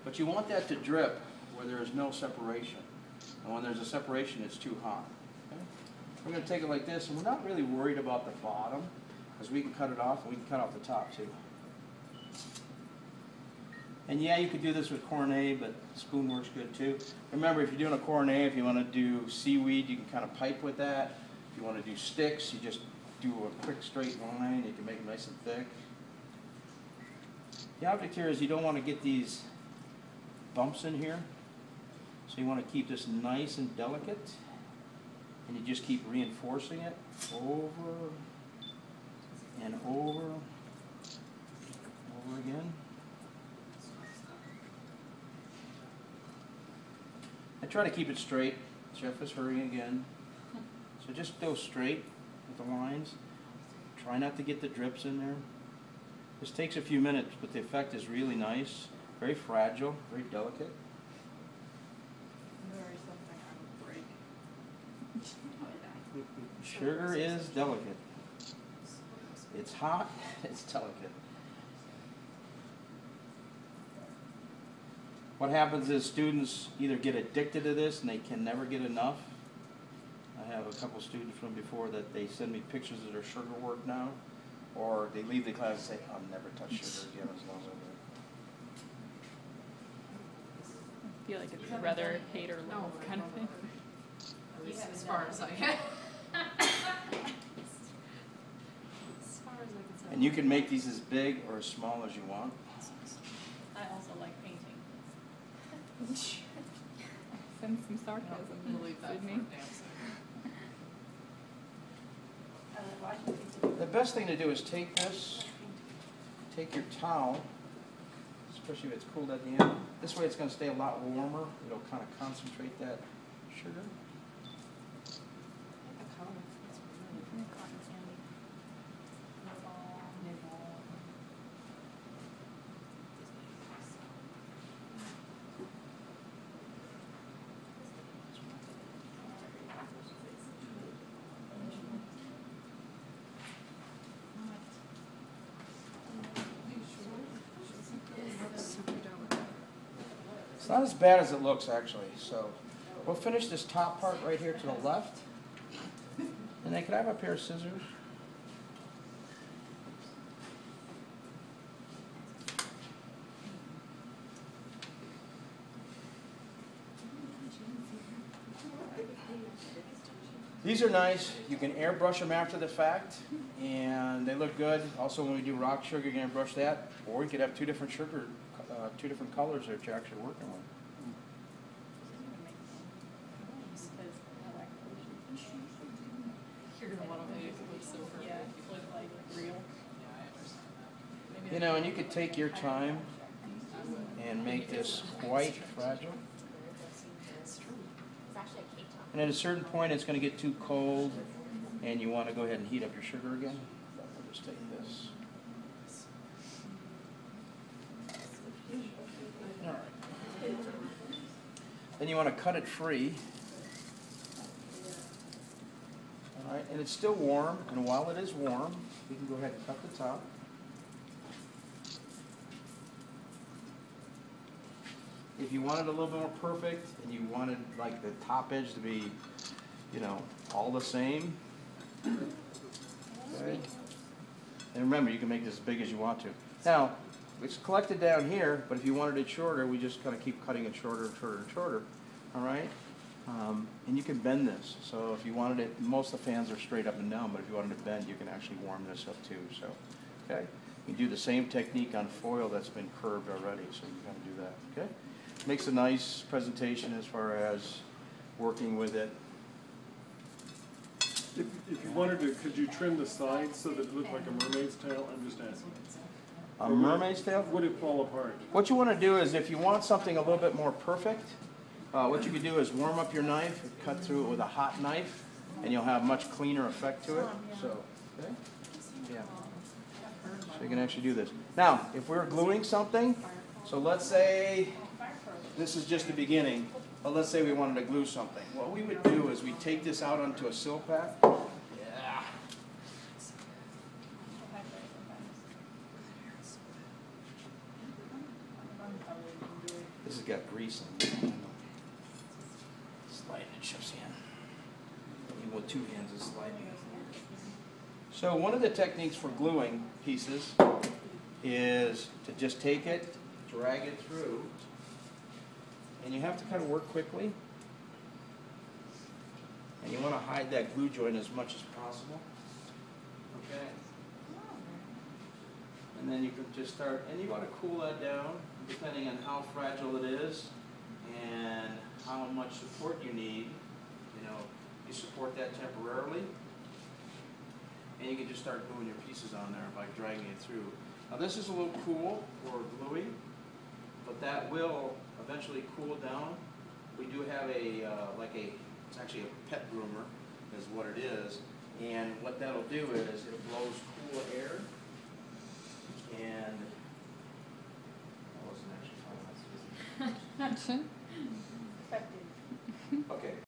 But you want that to drip where there is no separation. And when there's a separation, it's too hot. Okay? We're going to take it like this, and we're not really worried about the bottom, because we can cut it off, and we can cut off the top too. And yeah, you could do this with cornet, but spoon works good too. Remember, if you're doing a cornet, if you want to do seaweed, you can kind of pipe with that. If you want to do sticks, you just do a quick straight line. You can make it nice and thick. The object here is you don't want to get these bumps in here. So you want to keep this nice and delicate. And you just keep reinforcing it over and over again. I try to keep it straight. Jeff is hurrying again. So just go straight with the lines. Try not to get the drips in there. This takes a few minutes, but the effect is really nice. Very fragile, very delicate. Sugar is delicate. It's hot, it's delicate. What happens is students either get addicted to this and they can never get enough. I have a couple students from before that they send me pictures of their sugar work now, or they leave the class and say, I'll never touch sugar again as long as I live. I feel like it's rather hate or love kind of thing. At least as far as I can. And you can make these as big or as small as you want. I also like painting. Send some sarcasm, Sydney. The best thing to do is take this, take your towel, especially if it's cooled at the end. This way it's going to stay a lot warmer. It'll kind of concentrate that sugar. It's not as bad as it looks, actually. So we'll finish this top part right here to the left. And then could I have a pair of scissors? These are nice. You can airbrush them after the fact, and they look good. Also, when we do rock sugar, you can airbrush that. Or you could have two different sugar, two different colors that you're actually working with. You're gonna want to make it look so perfect. Yeah, look like real. You know, and you could take your time and make this quite fragile. And at a certain point, it's going to get too cold, and you want to go ahead and heat up your sugar again. We'll just take this. All right. Then you want to cut it free. All right, and it's still warm, and while it is warm, we can go ahead and cut the top. If you wanted a little bit more perfect, and you wanted like the top edge to be, you know, all the same, okay. And remember, you can make this as big as you want to. Now, it's collected down here, but if you wanted it shorter, we just kind of keep cutting it shorter and shorter and shorter, all right? And you can bend this. So if you wanted it, most of the fans are straight up and down, but if you wanted it bend, you can actually warm this up too. So, okay? You do the same technique on foil that's been curved already, so you kind of do that, okay? Makes a nice presentation as far as working with it. If you wanted to, could you trim the sides so that it looked like a mermaid's tail? I'm just asking. A mermaid's tail? Would it fall apart? What you want to do is, if you want something a little bit more perfect, what you can do is warm up your knife, cut through it with a hot knife, and you'll have much cleaner effect to it. So, okay? Yeah. So you can actually do this. Now, if we're gluing something, so let's say this is just the beginning, but let's say we wanted to glue something. What we would do is we'd take this out onto a Silpat. Yeah. This has got grease on it. Slide it, shoves in. Even with two hands, it's sliding. So one of the techniques for gluing pieces is to just take it, drag it through, and you have to kind of work quickly. And you want to hide that glue joint as much as possible. Okay. And then you can just start, and you want to cool that down depending on how fragile it is and how much support you need. You know, you support that temporarily, and you can just start gluing your pieces on there by dragging it through. Now this is a little cool for gluing, but that will eventually cool down. We do have a, it's actually a pet groomer is what it is, and what that'll do is it blows cool air, and that wasn't actually fun.